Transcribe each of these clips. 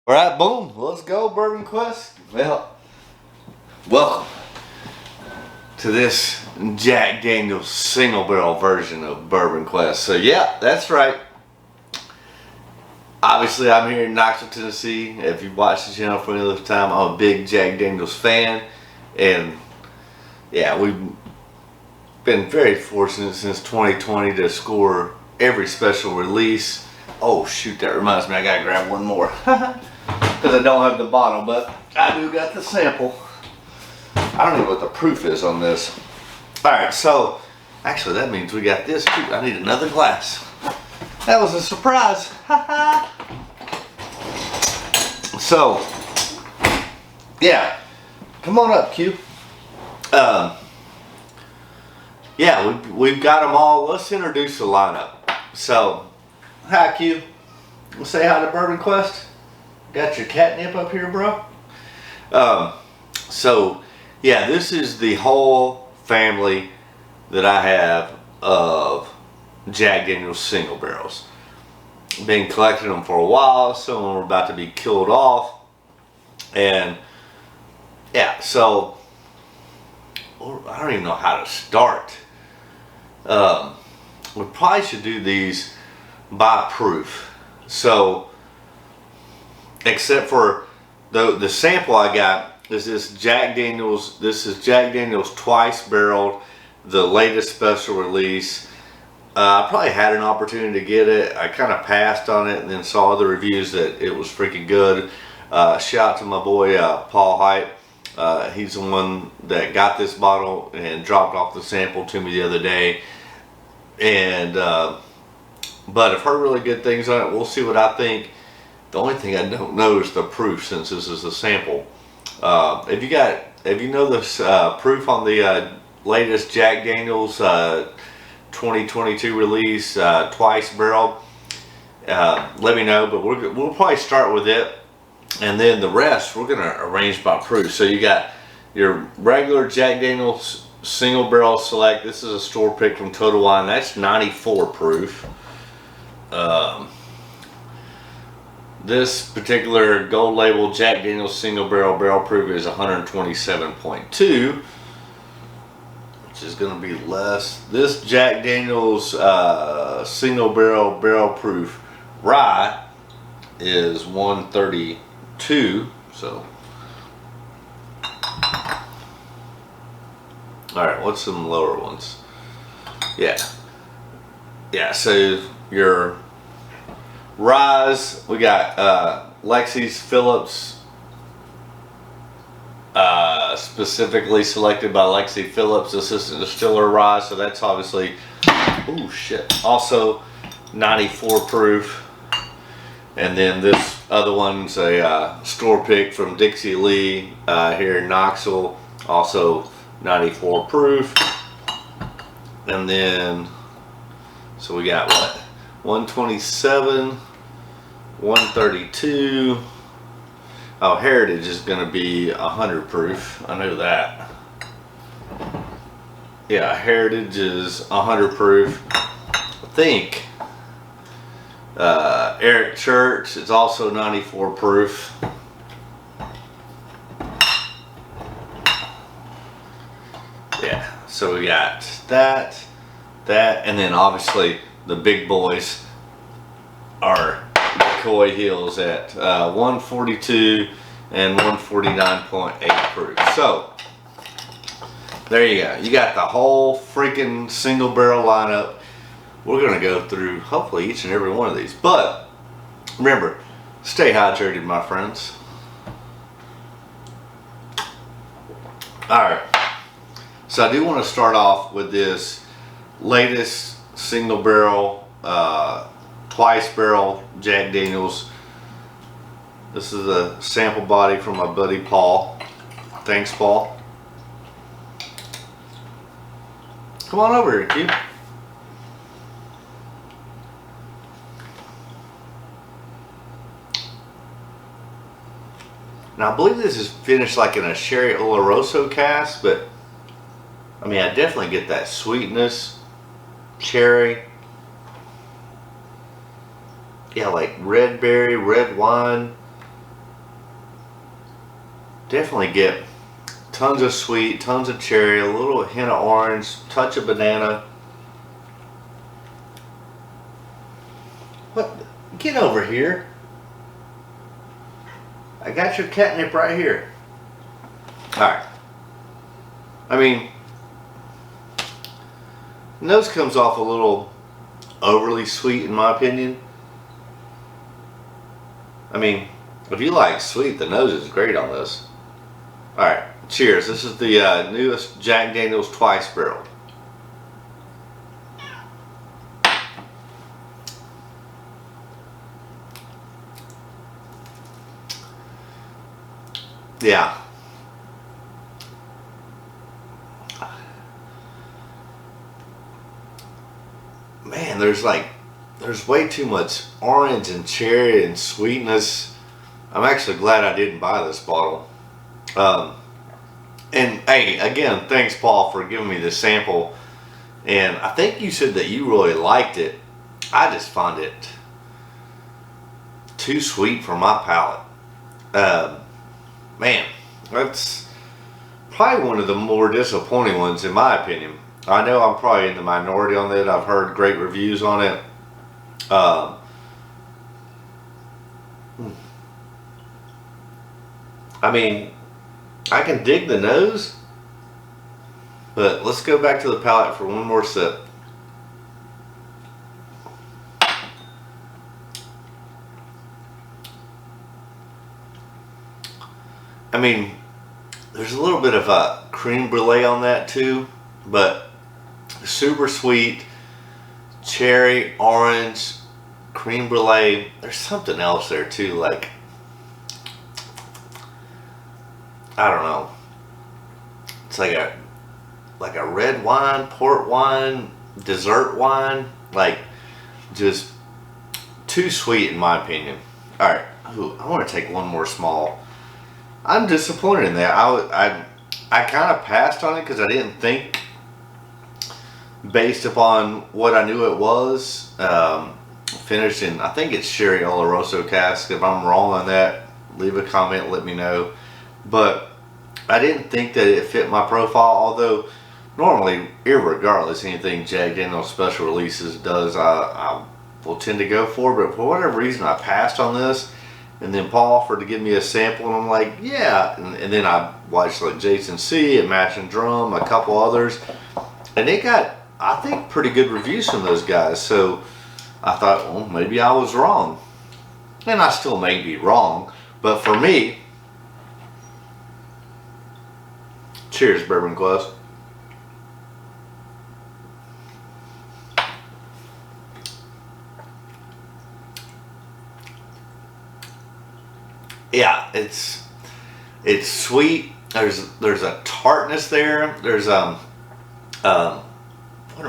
All right, boom. Let's go, Bourbon Quest. Well, welcome to this Jack Daniel's single barrel version of Bourbon Quest. So, yeah, that's right. Obviously, I'm here in Knoxville, Tennessee. If you've watched the channel for any other time, I'm a big Jack Daniel's fan. And, yeah, we've been very fortunate since 2020 to score every special release. Oh, shoot, that reminds me. I got to grab one more. Because I don't have the bottle, but I do got the sample. I don't know what the proof is on this. Alright, so actually that means we got this too. I need another glass. That was a surprise. So, yeah. Come on up, Q. Yeah, we've got them all. Let's introduce the lineup. So, hi, Q. We'll say hi to Bourbon Quest. Got your catnip up here, bro? So, yeah, this is the whole family that I have of Jack Daniel's single barrels. Been collecting them for a while. Some of them are about to be killed off. And, yeah, so, I don't even know how to start. We probably should do these by proof. So, except for the sample I got is this Jack Daniel's. This is Jack Daniel's twice barreled, the latest special release. I probably had an opportunity to get it. I kind of passed on it and then saw the reviews that it was freaking good. Shout out to my boy Paul Hype. He's the one that got this bottle and dropped off the sample to me the other day. And but I've heard really good things on it. We'll see what I think. The only thing I don't know is the proof, since this is a sample. If you know the proof on the latest Jack Daniel's 2022 release, twice barrel, let me know. But we'll probably start with it, and then the rest we're gonna arrange by proof. So you got your regular Jack Daniel's single barrel select. This is a store pick from Total Wine. That's 94 proof. This particular gold label Jack Daniel's single barrel proof is 127.2, which is going to be less. This Jack Daniel's single barrel proof rye is 132. So, all right, what's some lower ones? Yeah. So your Rise, we got Lexi's Phillips, specifically selected by Lexi Phillips, assistant distiller Rise. So that's obviously, oh shit, also 94 proof. And then this other one's a store pick from Dixie Lee here in Knoxville, also 94 proof. And then, so we got what? 127, 132. Oh, Heritage is going to be 100 proof. I know that. Yeah, Heritage is 100 proof. I think Eric Church is also 94 proof. Yeah, so we got that, and then obviously the big boys are McCoy Hills at 142 and 149.8 proof. So there you go. You got the whole freaking single barrel lineup. We're going to go through hopefully each and every one of these. But remember, stay hydrated, my friends. Alright. So I do want to start off with this latest single barrel, twice barrel Jack Daniel's. This is a sample body from my buddy Paul. Thanks, Paul. Come on over here, Q. Now I believe this is finished like in a Sherry Oloroso cask, but I mean, I definitely get that sweetness, cherry. Yeah, like red berry, red wine. definitely get tons of sweet, tons of cherry, a little hint of orange, touch of banana. What? Get over here. I got your catnip right here. Alright. I mean, nose comes off a little overly sweet in my opinion. I mean, if you like sweet, the nose is great on this. Alright, cheers. This is the newest Jack Daniel's Twice Barrel. Yeah. Man, there's way too much orange and cherry and sweetness. I'm actually glad I didn't buy this bottle. And hey, again, thanks Paul for giving me this sample. And I think you said that you really liked it. I just find it too sweet for my palate. Man, that's probably one of the more disappointing ones in my opinion. I know I'm probably in the minority on that. I've heard great reviews on it. I mean, I can dig the nose, but let's go back to the palate for one more sip. I mean, there's a little bit of a creme brulee on that too, but super sweet, cherry, orange, creme brulee. There's something else there too, like, I don't know. It's like a red wine, port wine, dessert wine, like just too sweet in my opinion. All right, I want to take one more small. I'm disappointed in that. I kind of passed on it because I didn't think, based upon what I knew it was, finished in, I think it's Sherry Oloroso cask. If I'm wrong on that, leave a comment, let me know. But I didn't think that it fit my profile, although normally, irregardless, anything Jack Daniel's Special Releases does, I will tend to go for. But for whatever reason, I passed on this. And then Paul offered to give me a sample, and I'm like, yeah. And then I watched like Jason C. and Mash and Drum, a couple others. And they got, I think, pretty good reviews from those guys. So I thought, well, maybe I was wrong. And I still may be wrong. But for me, cheers, Bourbon Quest. Yeah, it's sweet. There's a tartness there. There's what am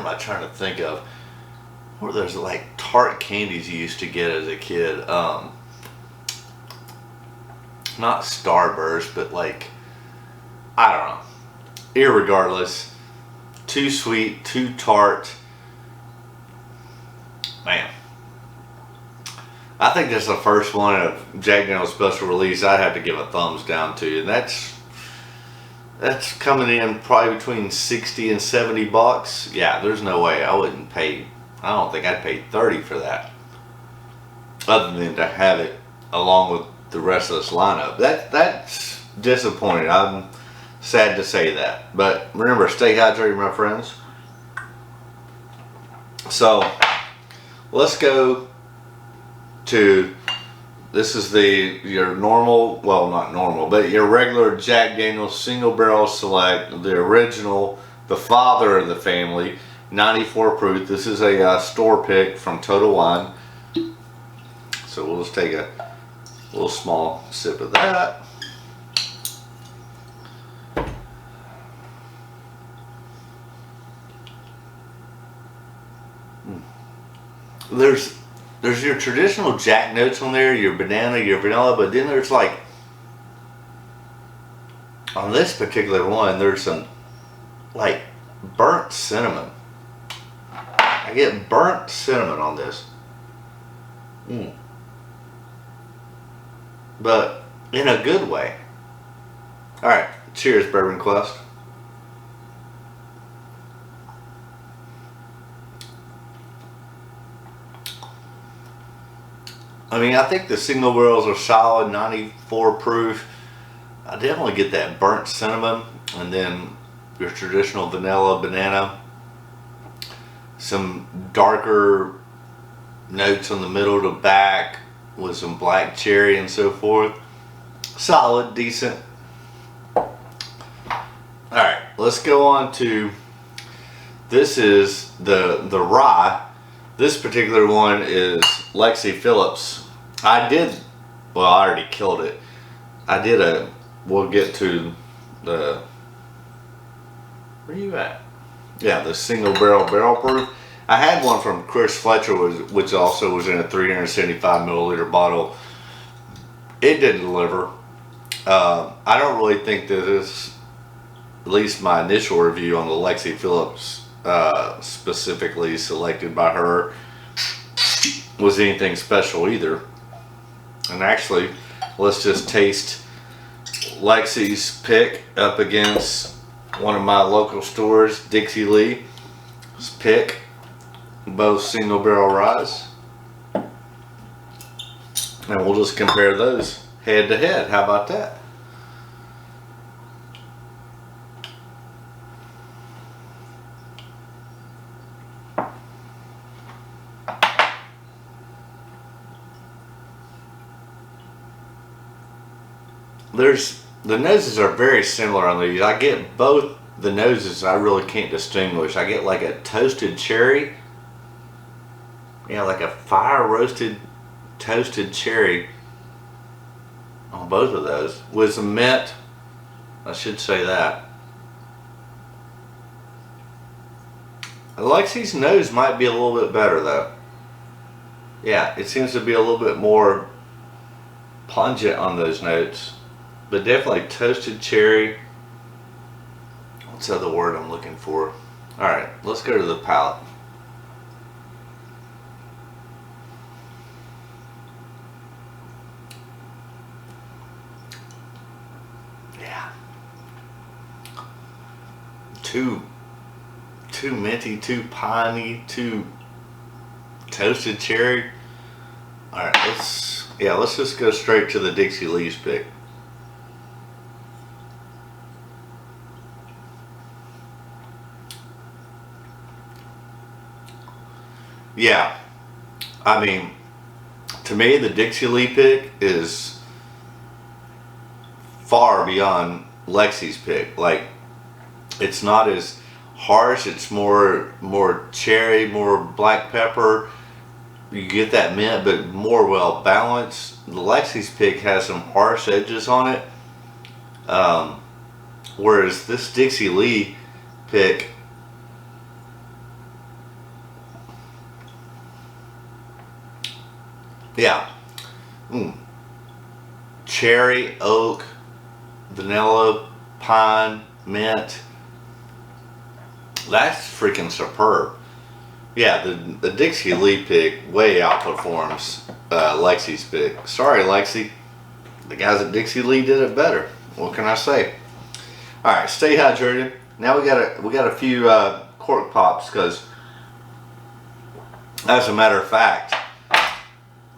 I trying to think of? Or there's like tart candies you used to get as a kid. Not Starburst, but like, I don't know. Irregardless, too sweet, too tart. Man, I think that's the first one of Jack Daniel's Special Release I'd have to give a thumbs down to, and that's coming in probably between 60 and 70 bucks. Yeah, there's no way I wouldn't pay. I don't think I'd pay 30 for that, other than to have it along with the rest of this lineup. That's disappointing. I'm sad to say that, but remember, stay hydrated, my friends. So let's go to, this is your normal, well, not normal, but your regular Jack Daniel's Single Barrel Select, the original, the father of the family, 94 proof. This is a store pick from Total Wine. So we'll just take a little small sip of that. There's your traditional Jack notes on there, your banana, your vanilla, but then there's like, on this particular one, there's some like burnt cinnamon. I get burnt cinnamon on this. But in a good way. All right, cheers, Bourbon Quest. I mean, I think the single barrels are solid, 94 proof. I definitely get that burnt cinnamon, and then your traditional vanilla, banana, some darker notes on the middle to back with some black cherry and so forth. Solid, decent. Alright, let's go on to, this is the rye. This particular one is Lexie Phillips. I already killed it. We'll get to the, where you at? Yeah, the single barrel proof. I had one from Chris Fletcher, which also was in a 375 milliliter bottle. It didn't deliver. I don't really think that this, at least my initial review on the Lexie Phillips, specifically selected by her, was anything special either. And actually, let's just taste Lexie's pick up against one of my local stores, Dixie Lee's pick, both single barrel ryes, and we'll just compare those head to head. How about that? The noses are very similar on these. I get both the noses. I really can't distinguish. I get like a toasted cherry. Yeah, like a fire roasted toasted cherry on both of those with some mint. I should say that. Lexie's nose might be a little bit better though. Yeah, it seems to be a little bit more pungent on those notes. But definitely toasted cherry. What's the other word I'm looking for? Alright, let's go to the palate. Yeah. Too minty, too piney, too toasted cherry. Alright, let's just go straight to the Dixie Lee's pick. Yeah, I mean, to me, the Dixie Lee pick is far beyond Lexie's pick. Like, it's not as harsh. It's more cherry, more black pepper. You get that mint, but more well balanced. The Lexie's pick has some harsh edges on it, whereas this Dixie Lee pick, yeah, cherry, oak, vanilla, pine, mint. That's freaking superb. Yeah, the Dixie Lee pick way outperforms Lexie's pick. Sorry, Lexie. The guys at Dixie Lee did it better. What can I say? All right, stay hydrated. Now we got a few cork pops, because as a matter of fact,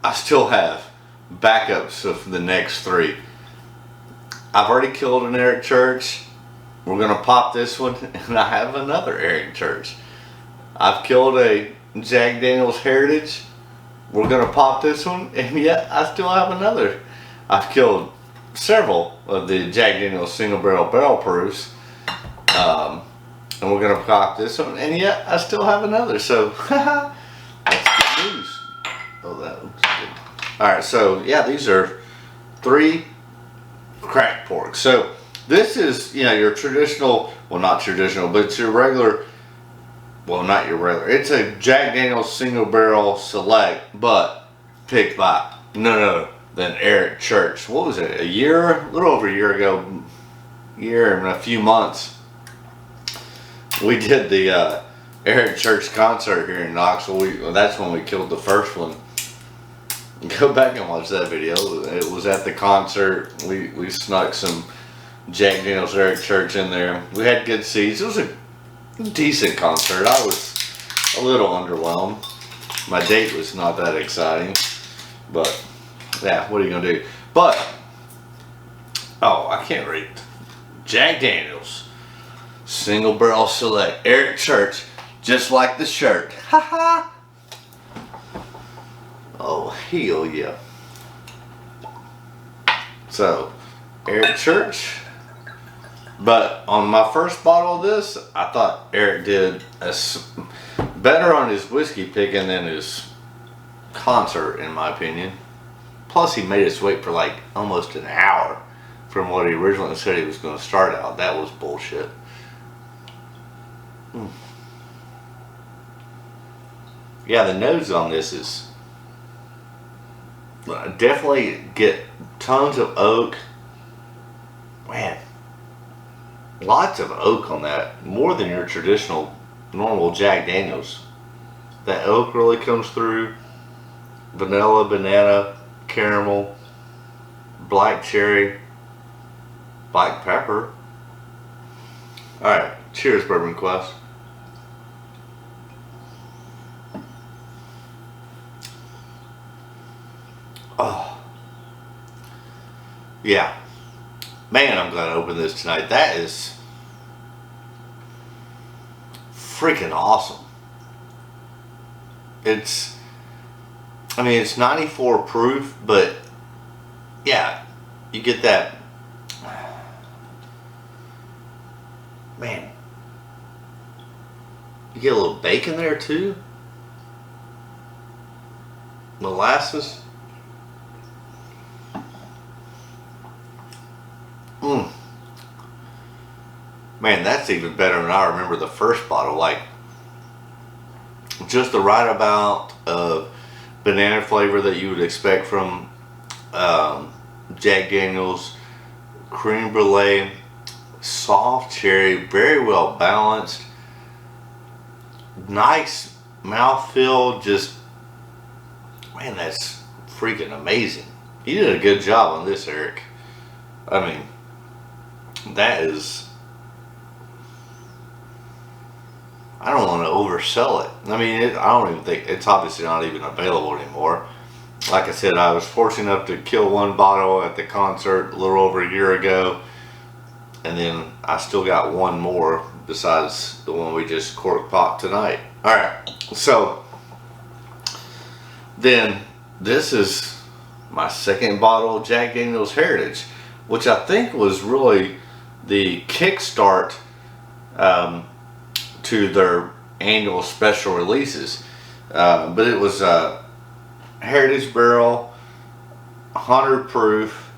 I still have backups of the next three. I've already killed an Eric Church. We're gonna pop this one, and I have another Eric Church. I've killed a Jack Daniel's Heritage. We're gonna pop this one, and yet I still have another. I've killed several of the Jack Daniel's single barrel proofs, and we're gonna pop this one, and yet I still have another. So that's good news. Oh, that looks good. All right, so yeah, these are 3 cracked porks. So this is, your traditional, well, not traditional, but it's your regular. Well, not your regular. It's a Jack Daniel's single barrel select, but picked by none other than Eric Church. What was it? A little over a year ago, year and a few months. We did the Eric Church concert here in Knoxville. That's when we killed the first one. Go back and watch that video. It was at the concert. We snuck some Jack Daniels, Eric Church in there. We had good seats. It was a decent concert. I was a little underwhelmed. My date was not that exciting, but yeah, what are you gonna do? But oh, I can't read. Jack Daniels, Single Barrel Select, Eric Church, just like the shirt. Ha ha. Oh hell yeah. So Eric Church. But on my first bottle of this, I thought Eric did better on his whiskey picking than his concert, in my opinion. Plus, he made us wait for like almost an hour from what he originally said he was going to start out. That was bullshit. Yeah, the nose on this is definitely get tons of oak. Man. Lots of oak on that, more than your traditional normal Jack Daniels. That oak really comes through. Vanilla, banana, caramel, black cherry, black pepper. Alright, cheers Bourbon Quest. Oh. Yeah. Man, I'm glad I opened this tonight. That is freaking awesome. It's 94 proof, but yeah, you get that. Man, you get a little bacon there too. Molasses. Man, that's even better than I remember the first bottle. Like, just the right amount of banana flavor that you would expect from Jack Daniels, creme brulee, soft cherry, very well balanced, nice mouthfeel. Just, man, that's freaking amazing. You did a good job on this, Eric. I mean, that is. I don't want to oversell it. I mean, I don't even think it's obviously not even available anymore. Like I said, I was fortunate enough to kill one bottle at the concert a little over a year ago, and then I still got one more besides the one we just cork popped tonight. All right, so then this is my second bottle of Jack Daniel's Heritage, which I think was really the kickstart to their annual special releases. But it was Heritage Barrel, 100 proof.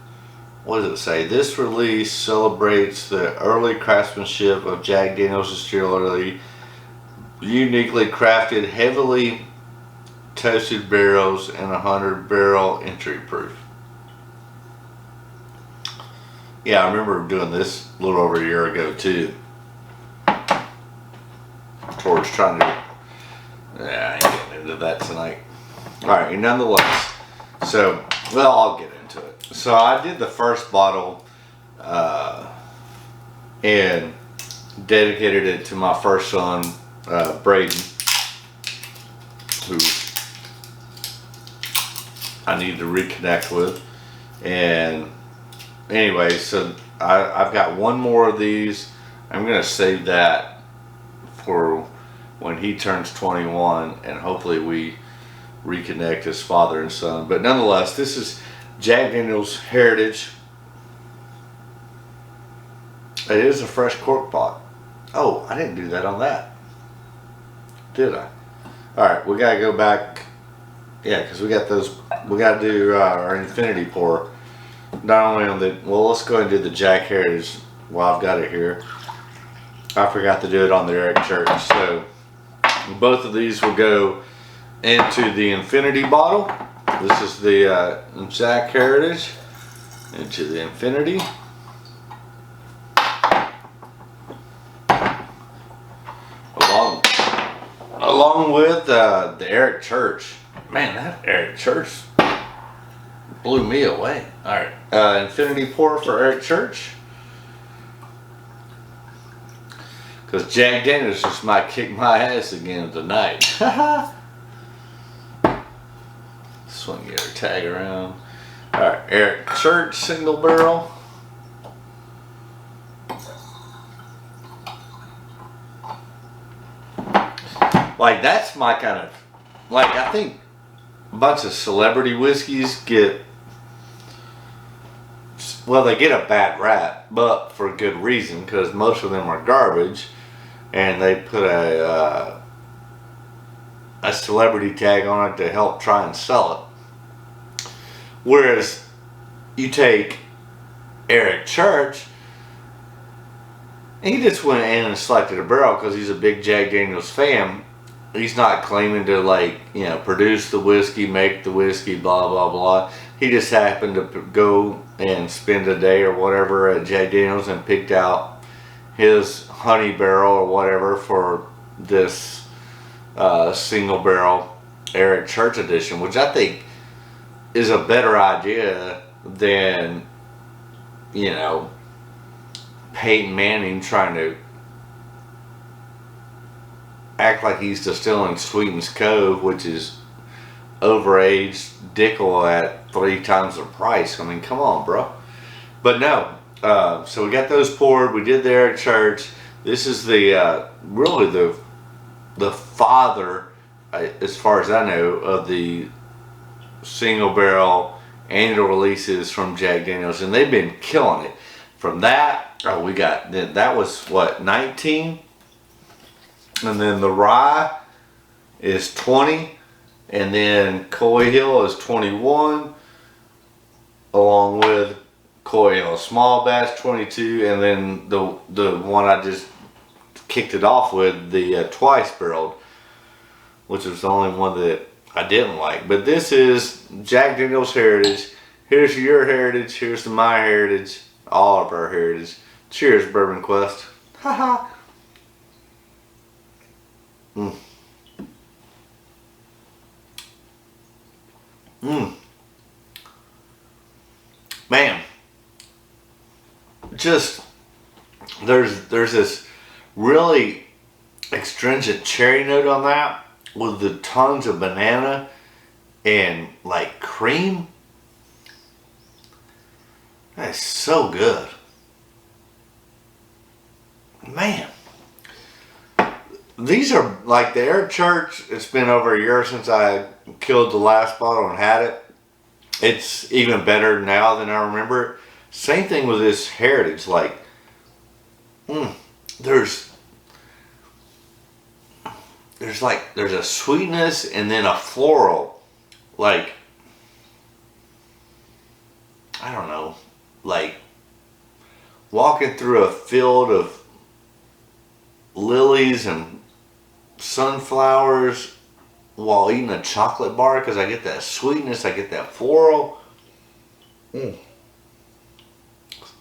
What does it say? This release celebrates the early craftsmanship of Jack Daniel's Distillery, uniquely crafted, heavily toasted barrels, and 100 barrel entry proof. Yeah, I remember doing this a little over a year ago too. Towards trying to, I ain't getting into that tonight. Alright, nonetheless, so, well, I'll get into it. So I did the first bottle and dedicated it to my first son, Braden, who I need to reconnect with. And anyway, so I've got one more of these. I'm going to save that for when he turns 21, and hopefully we reconnect as father and son. But nonetheless, this is Jack Daniel's Heritage. It is a fresh cork pot. Oh, I didn't do that on that, did I? Alright, we gotta go back. Yeah, because we got those. We gotta do our infinity pour. Not only on the, well, let's go ahead and do the Jack Heritage while I've got it here. I forgot to do it on the Eric Church. So both of these will go into the infinity bottle. This is the Jack Heritage into the infinity. Along with the Eric Church. Man, that Eric Church blew me away. Alright, infinity pour for Eric Church. Because Jack Daniels just might kick my ass again tonight. Swing your tag around. Alright, Eric Church single barrel. Like, that's my kind of, like, I think a bunch of celebrity whiskeys get, well, they get a bad rap, but for good reason, because most of them are garbage, and they put a celebrity tag on it to help try and sell it. Whereas you take Eric Church, he just went in and selected a barrel because he's a big Jack Daniels fan. He's not claiming to, like, you know, produce the whiskey, make the whiskey, blah, blah, blah. He just happened to go and spend a day or whatever at Jack Daniels and picked out his honey barrel or whatever for this single barrel Eric Church edition, which I think is a better idea than, you know, Peyton Manning trying to act like he's distilling Sweetens Cove, which is overaged Dickel at 3 times the price. I mean, come on, bro. But no, so we got those poured. We did the Eric Church. This is the really the father, as far as I know, of the single barrel annual releases from Jack Daniels, and they've been killing it. From that, we got that was what, 19. And then the rye is 20, and then Coy Hill is 21, along with Coy Hill small batch 22, and then the one I just kicked it off with, the twice barreled, which was the only one that I didn't like. But this is Jack Daniels Heritage. Here's your heritage. Here's my heritage. All of our heritage. Cheers, Bourbon Quest. Haha. Mm. Man, just there's this really astringent cherry note on that with the tons of banana and like cream. That is so good, man. These are like the Eric Church. It's been over a year since I killed the last bottle and had it. It's even better now than I remember it. Same thing with this Heritage. Like, there's a sweetness and then a floral. Like, I don't know, like walking through a field of lilies and sunflowers while eating a chocolate bar, because I get that sweetness, I get that floral.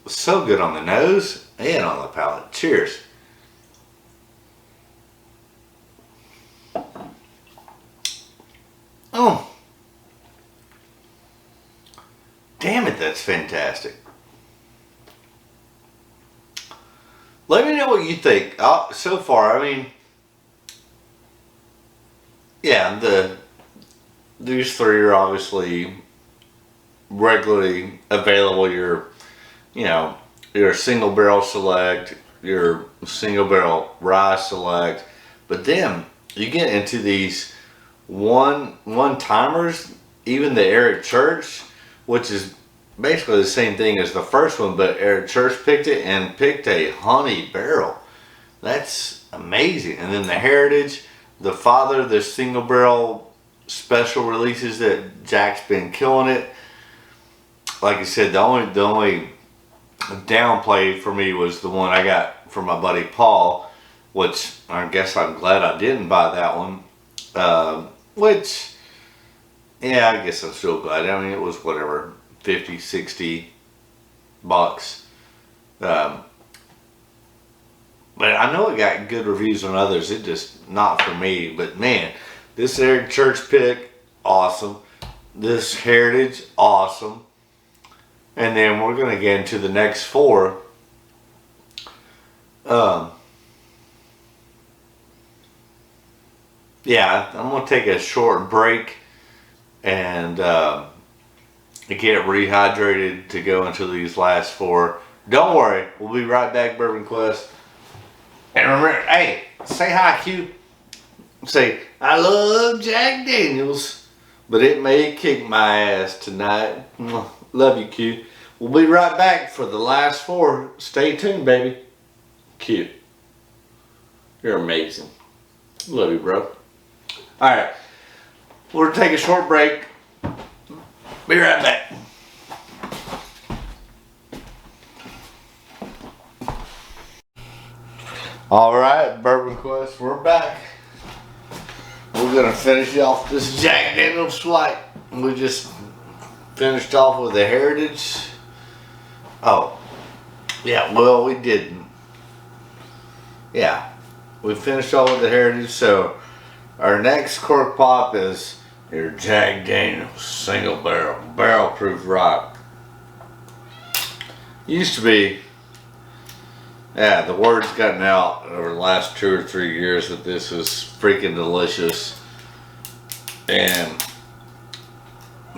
So good on the nose and on the palate. Cheers. Oh, damn it, that's fantastic. Let me know what you think. So far, I mean, yeah, these 3 are obviously regularly available. Your single barrel select, your single barrel rye select, but then you get into these one timers, even the Eric Church, which is basically the same thing as the first one, but Eric Church picked it and picked a honey barrel. That's amazing. And then the Heritage, the father, the single barrel special releases that Jack's been killing it. Like I said, the only downplay for me was the one I got from my buddy Paul, which I guess I'm glad I didn't buy that one. Which, yeah, I guess I'm still glad. I mean, it was whatever, 50, 60 bucks. But I know it got good reviews on others. It just not for me. But man, this Eric Church pick, awesome. This Heritage, awesome. And then we're gonna get into the next 4. yeah, I'm gonna take a short break and get rehydrated to go into these last four. Don't worry, we'll be right back, Bourbon Quest. And remember, hey, say hi, Q. Say, I love Jack Daniels, but it may kick my ass tonight. Love you, Q. We'll be right back for the last four. Stay tuned, baby. Q. You're amazing. Love you, bro. Alright. We'll take a short break. Be right back. Alright, Bourbon Quest, we're back. We're gonna finish off this Jack Daniels flight. We just finished off with the Heritage. Oh, yeah, well, we didn't. Yeah, we finished off with the Heritage, so our next cork pop is your Jack Daniels single barrel proof rock. Used to be, yeah, the word's gotten out over the last 2 or 3 years that this is freaking delicious, and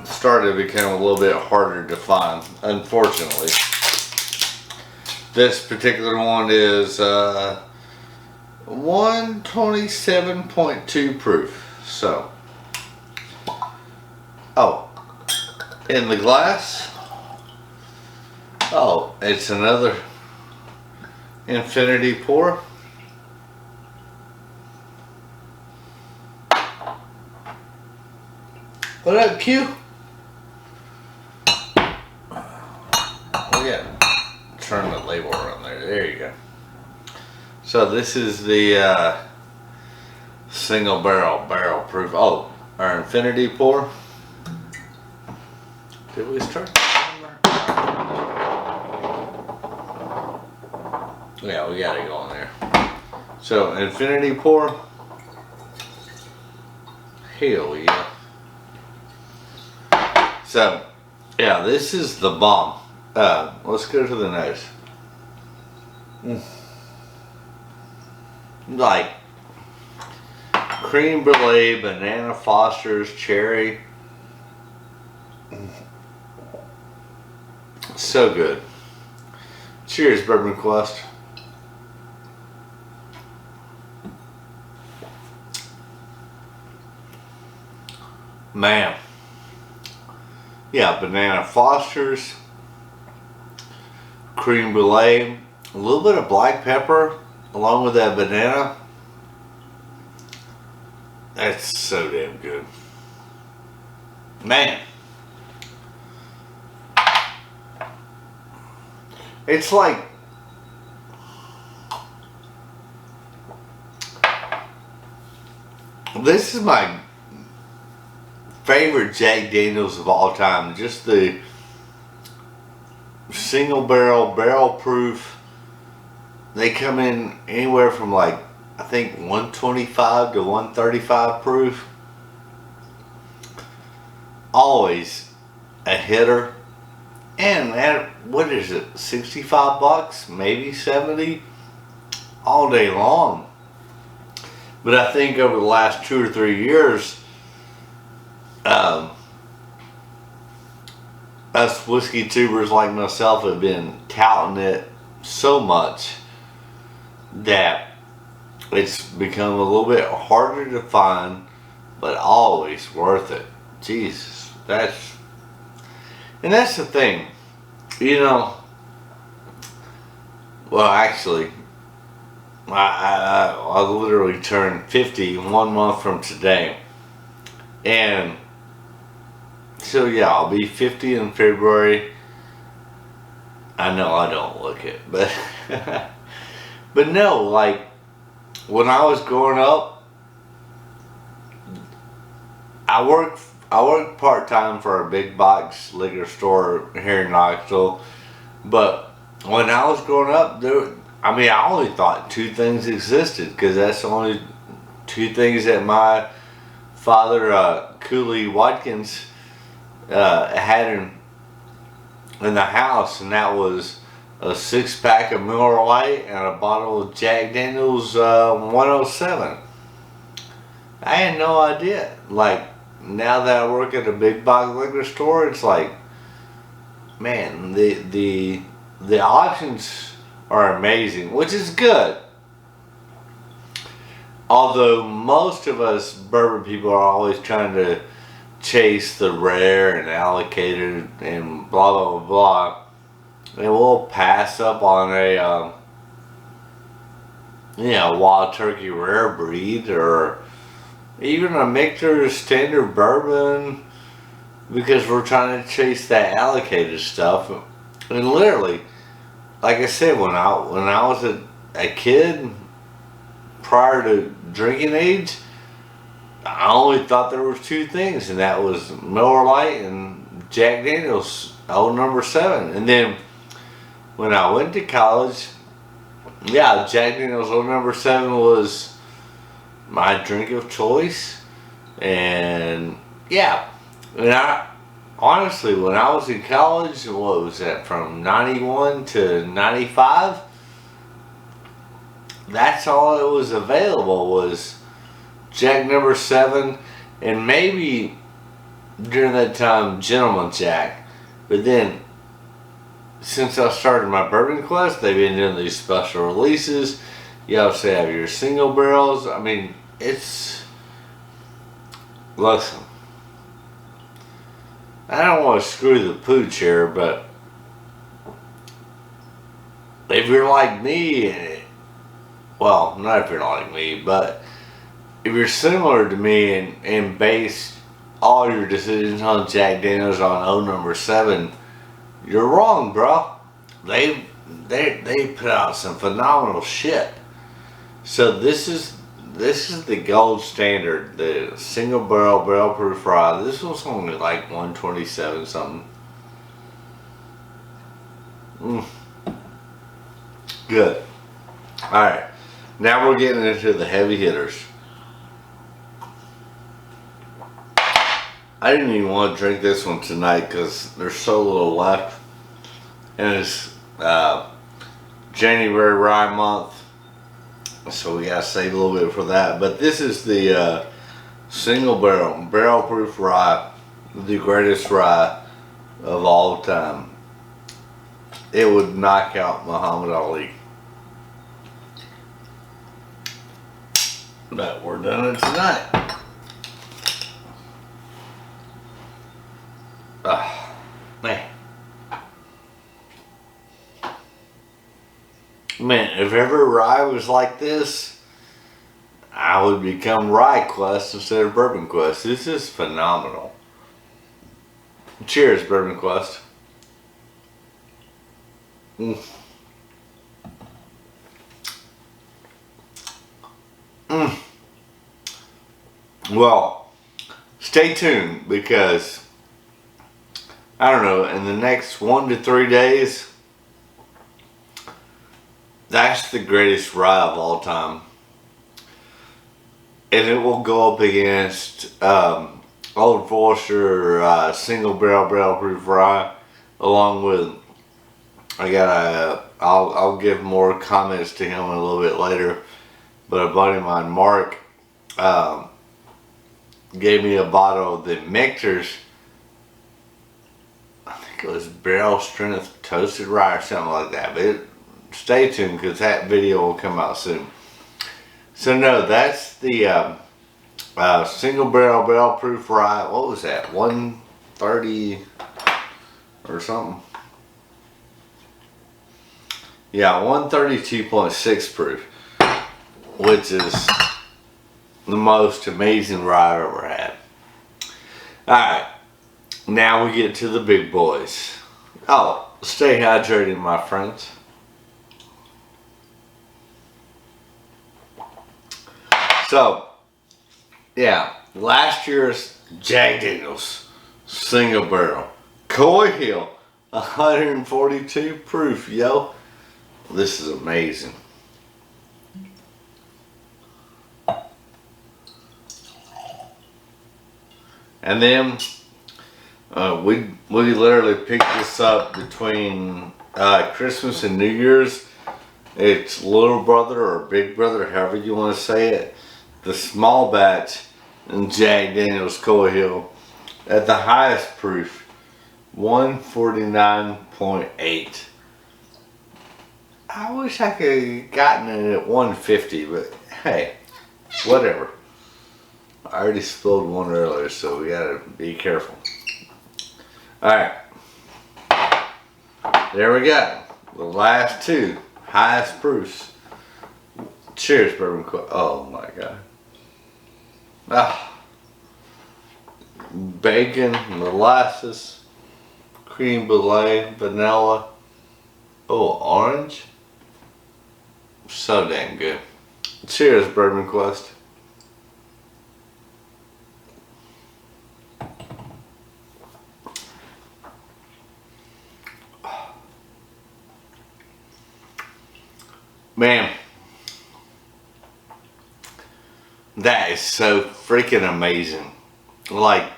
started to become a little bit harder to find, unfortunately. This particular one is 127.2 proof. So, oh, in the glass, oh, it's another infinity pour. What up, Q? Oh yeah, turn the label around there. There you go. So this is the single barrel proof. Oh, our infinity pour. Did we start? Yeah, we got it going there. So infinity pour. Hell yeah. So yeah, this is the bomb. Let's go to the nose. Like cream brulee, banana Foster's, cherry. So good. Cheers, Bourbon Quest. Man. Yeah, banana Foster's, cream brulee, a little bit of black pepper along with that banana. That's so damn good. Man. It's like this is my favorite Jack Daniels of all time. Just the single barrel proof. They come in anywhere from like, I think 125 to 135 proof. Always a hitter. And at, what is it, 65 bucks, maybe 70, all day long. But I think over the last 2 or 3 years, us whiskey tubers like myself have been touting it so much that it's become a little bit harder to find, but always worth it. Jesus, that's the thing, you know. Well, actually, I literally turned 50 1 month from today, and so yeah, I'll be 50 in February. I know I don't look it, but but no, like when I was growing up, I worked part-time for a big box liquor store here in Knoxville. But when I was growing up, I only thought 2 things existed, because that's the only 2 things that my father, Cooley Watkins, had in the house, and that was a 6-pack of Miller Lite and a bottle of Jack Daniels 107. I had no idea. Like, now that I work at a big box liquor store, it's like, man, the options are amazing, which is good. Although most of us bourbon people are always trying to chase the rare and allocated and blah blah blah blah, and we'll pass up on a wild turkey rare breed or even a Michter's standard bourbon because we're trying to chase that allocated stuff. And literally, like I said, when I was a kid prior to drinking age, I only thought there was two things, and that was Miller Lite and Jack Daniel's Old Number 7. And then when I went to college, yeah, Jack Daniel's Old Number 7 was my drink of choice. And yeah, and I honestly, when I was in college, what was that, from 91 to 95? That's all it was available was Jack Number 7, and maybe during that time Gentleman Jack. But then, since I started my Bourbon Quest, they've been doing these special releases. You obviously have your single barrels. I mean, it's, listen, I don't want to screw the pooch here, but if you're like me, well, not if you're like me, but if you're similar to me and base all your decisions on Jack Daniels on Old Number 7, you're wrong, bro. They put out some phenomenal shit. So this is the gold standard, the single barrel proof rye. This was only like 127 something. Good. All right, now we're getting into the heavy hitters. I didn't even want to drink this one tonight because there's so little left, and it's January rye month, so we gotta save a little bit for that. But this is the single barrel proof rye, the greatest rye of all time. It would knock out Muhammad Ali. But we're done it tonight. Man, if ever rye was like this, I would become Rye Quest instead of Bourbon Quest. This is phenomenal. Cheers, Bourbon Quest. Well, stay tuned because I don't know, in the next 1 to 3 days, that's the greatest rye of all time. And it will go up against Old Forester single barrel proof rye, along with, I'll give more comments to him a little bit later, but a buddy of mine, Mark, gave me a bottle of the Michter's, I think it was barrel strength toasted rye or something like that, but stay tuned because that video will come out soon. So no, that's the single barrel proof rye. What was that, 130 or something? Yeah, 132.6 proof, which is the most amazing rye I've ever had. Alright, now we get to the big boys. Oh, stay hydrated, my friends. So, yeah, last year's Jack Daniel's single barrel, Coy Hill, 142 proof, yo. This is amazing. And then we literally picked this up between Christmas and New Year's. It's little brother or big brother, however you want to say it. The small batch and Jack Daniels Cold Hill at the highest proof, 149.8. I wish I could have gotten it at 150, but hey, whatever. I already spilled one earlier, so we gotta be careful. Alright. There we go. The last two highest proofs. Cheers, Bourbon Quest. Oh my god. Ah. Bacon, molasses, cream brulee, vanilla. Oh, orange. So damn good. Cheers, Bourbon Quest. Man, that is so freaking amazing. Like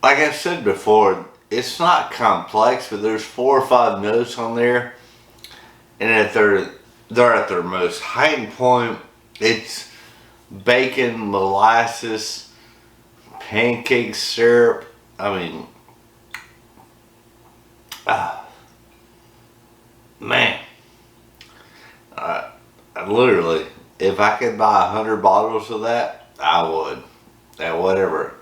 I've said before, it's not complex, but there's 4 or 5 notes on there, and if they're at their most heightened point, it's bacon, molasses, pancake syrup. I mean, man. I literally, if I could buy 100 bottles of that, I would. At whatever.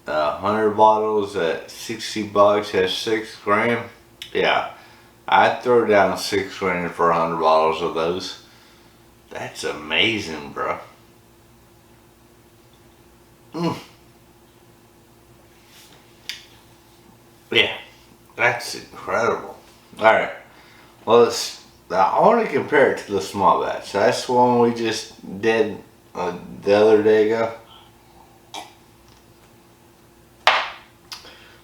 100 bottles at $60 has 6 grand. Yeah, I'd throw down 6 grand for 100 bottles of those. That's amazing, bro. Yeah, that's incredible. Alright, well, I want to compare it to the small batch. That's the one we just did the other day ago.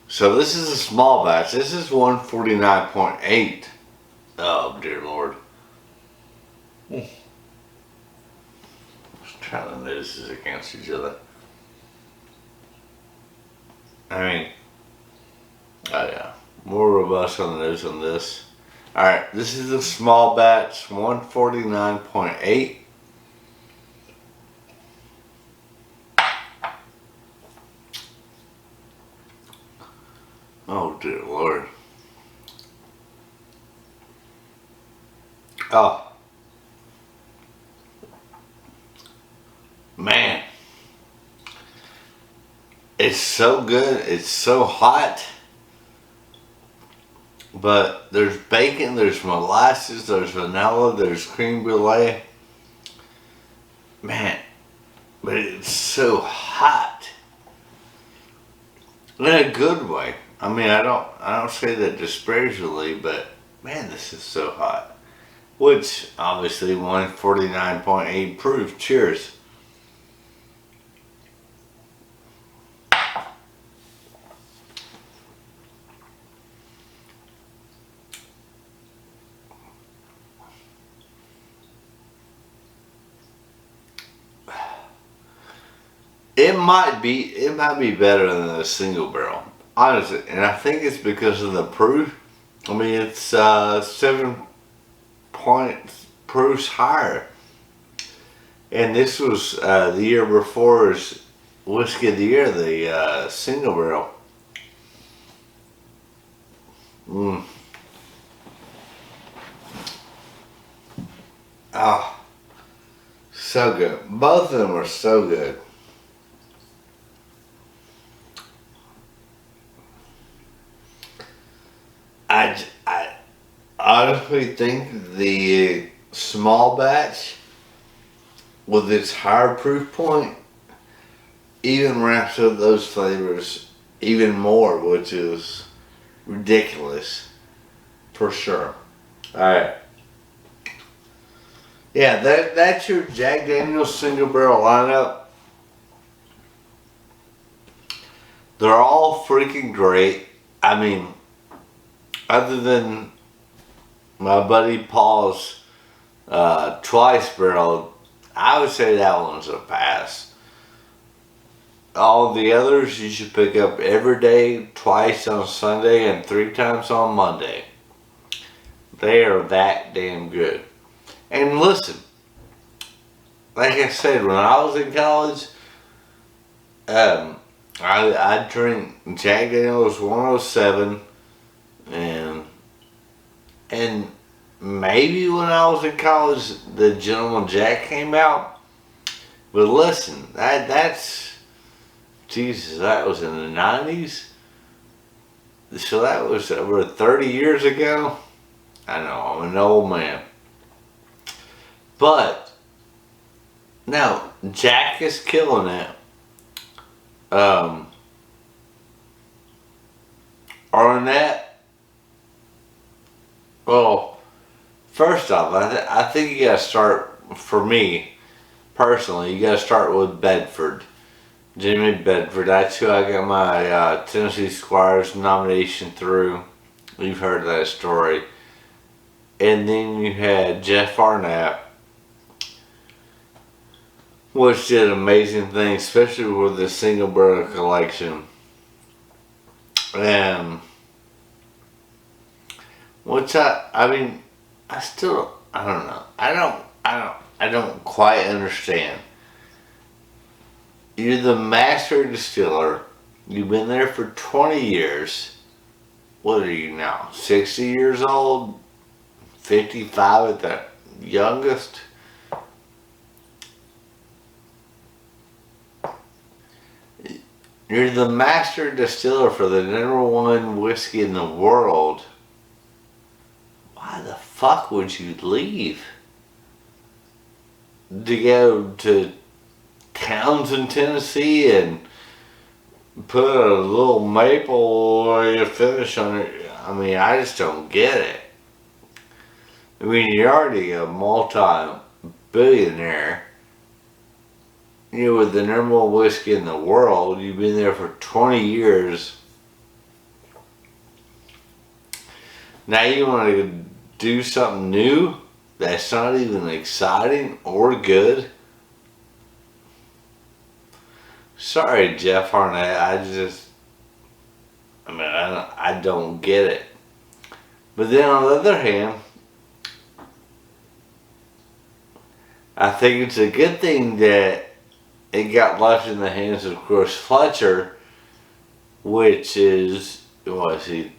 So this is a small batch. This is 149.8. Oh dear Lord. Let's try the noses against each other. I mean, oh yeah, more robust on the nose on this. Alright, this is a small batch, 149.8. Oh dear Lord. Oh. Man. It's so good. It's so hot. But there's bacon, there's molasses, there's vanilla, there's cream brulee. Man, but it's so hot. In a good way. I mean, I don't say that disparagingly, but man, this is so hot. Which obviously 149.8 proof. Cheers. It might be better than a single barrel, honestly, and I think it's because of the proof. I mean, it's 7 points proofs higher, and this was the year before's whiskey of the year, the single barrel. Oh, so good. Both of them are so good. I honestly think the small batch with its higher proof point even wraps up those flavors even more, which is ridiculous for sure. Alright. Yeah, that's your Jack Daniel's single barrel lineup. They're all freaking great. I mean, other than my buddy Paul's twice barrel, I would say that one's a pass. All the others you should pick up every day, twice on Sunday and 3 times on Monday. They are that damn good. And listen, like I said, when I was in college, I drink Jack Daniels 107 and and maybe when I was in college the Gentleman Jack came out. But listen, that's Jesus, that was in the 90s. So that was over 30 years ago. I know, I'm an old man. But now Jack is killing it. Arnett, well, first off, I think you gotta start, for me personally, you gotta start with Bedford. Jimmy Bedford, that's who I got my Tennessee Squires nomination through. You've heard that story. And then you had Jeff Arnett, which did amazing things, especially with the single barrel collection. And which I mean, I still, I don't know. I don't quite understand. You're the master distiller. You've been there for 20 years. What are you now? 60 years old? 55 at the youngest? You're the master distiller for the #1 whiskey in the world. Why the fuck would you leave to go to Townsend, Tennessee and put a little maple finish on it? I mean, I just don't get it. I mean, you're already a multi-billionaire. You know, with the #1 whiskey in the world, you've been there for 20 years. Now you want to do something new that's not even exciting or good? Sorry, Jeff Arnett, I don't get it. But then on the other hand, I think it's a good thing that it got left in the hands of Chris Fletcher, which is, was he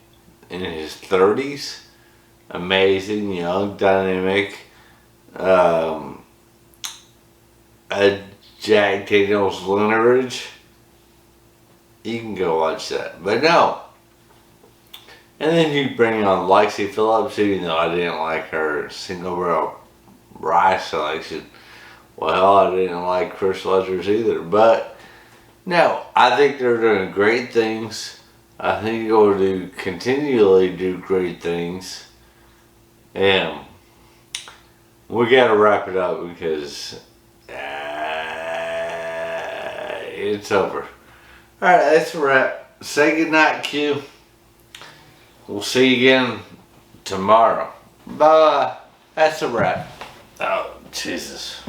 in his 30s? Amazing, young, dynamic. A Jack Daniels lineage. You can go watch that. But no. And then you bring on Lexi Phillips, even though I didn't like her single barrel rye selection. Well, I didn't like Chris Fletcher's either. But no, I think they're doing great things. I think they're going to continually do great things. And we got to wrap it up because it's over. Alright, that's a wrap. Say goodnight, Q. We'll see you again tomorrow. Bye. That's a wrap. Oh, Jesus.